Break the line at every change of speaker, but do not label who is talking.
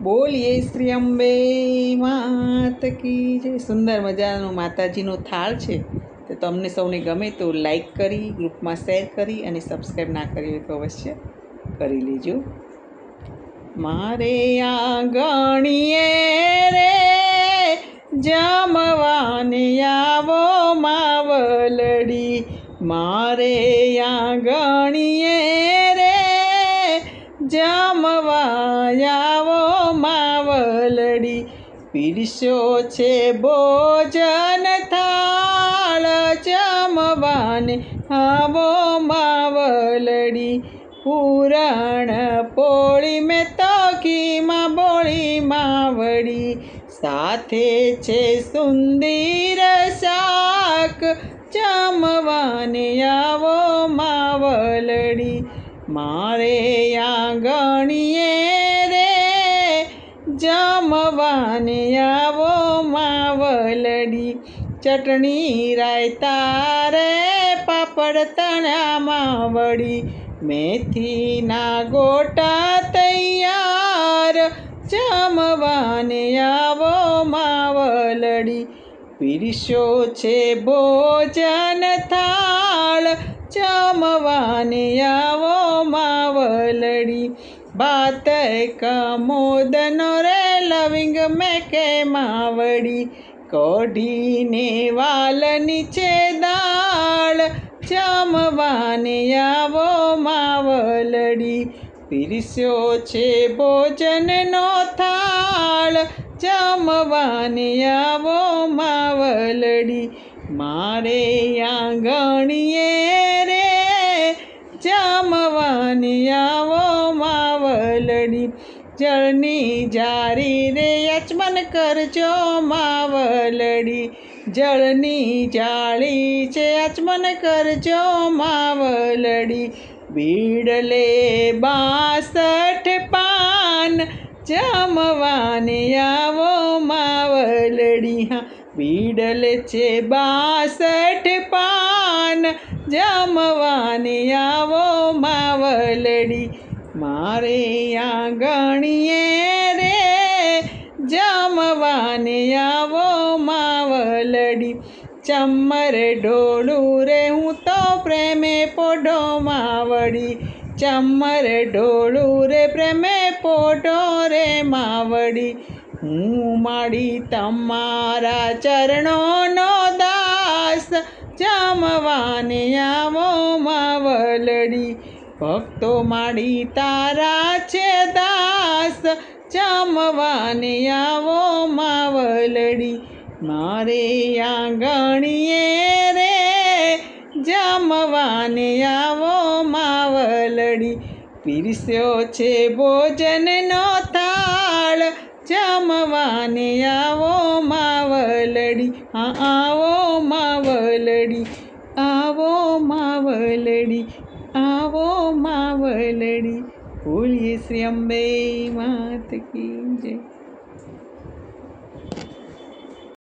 બોલીએ શ્રી અંબે માત કી જય। સુંદર મજાનું માતાજીનો થાળ છે, તો તમને સૌને ગમે તો લાઈક કરી, ગ્રુપમાં શેર કરી અને સબસ્ક્રાઈબ ના કરી હોય તો અવશ્ય કરી લેજો। મારે આંગણીએ રે જમવાને આવો માવલડી, મારે આંગણીએ રે જમવા આવો માવલડી, પીરસ્યો છે ભોજન થાળ જમવાને આવો માવલડી, પૂરણ પોળી મેં તો ઘીમાં બોળી માવડી, સાથે છે સુંદર શાક જમવાને આવો માવલડી, મારે આંગણીએ રે જમવાને આવો માવલડી, ચટણી રાયતા રે પાપડ તળ્યા માવડી, મેથીના ગોટા તૈયાર જમવાને આવો માવલડી, પીરસ્યો છે ભોજન થાળ જમવાને આવો માવલડી, ભાત કમોદનો રે લવિંગ મેં કે માવડી, કઢીને વાલની છે દાળ જમવાને આવો માવલડી, પીરસ્યો છે ભોજનનો થાળ જમવાને આવો માવલડી, મારે આંગણીએ રે જમવાને આવો માવલડી, જળની જારી રે યચમન કરજો માવલડી, જળની જાળી છે યચમન કરજો માવલડી, બીડલે 62 પાન જમવાને આવો માવલડી, હા બીડલે છે 62 પાન જમવાને આવો માવલડી, મારે આંગણીએ રે જમવાને આવો માવલડી, ચમર ઢોળું રે હું તો પ્રેમે પોઢો માવડી, ચમર ઢોળું રે પ્રેમે પોઢો રે માવડી, હું માડી તમારા ચરણોનો દાસ જમવાને આવો માવલડી, ભક્તો માડી તારા છે દાસ જમવાને આવો માવલડી, મારે આંગણીએ રે જમવાને આવો માવલડી, પીરસ્યો છે ભોજનનો થાળ જમવાને આવો માવલડી, હા આવો માવલડી, આવો માવલડી, આવો માવલડી, બોલીએ શ્રી અંબે માત કી જય।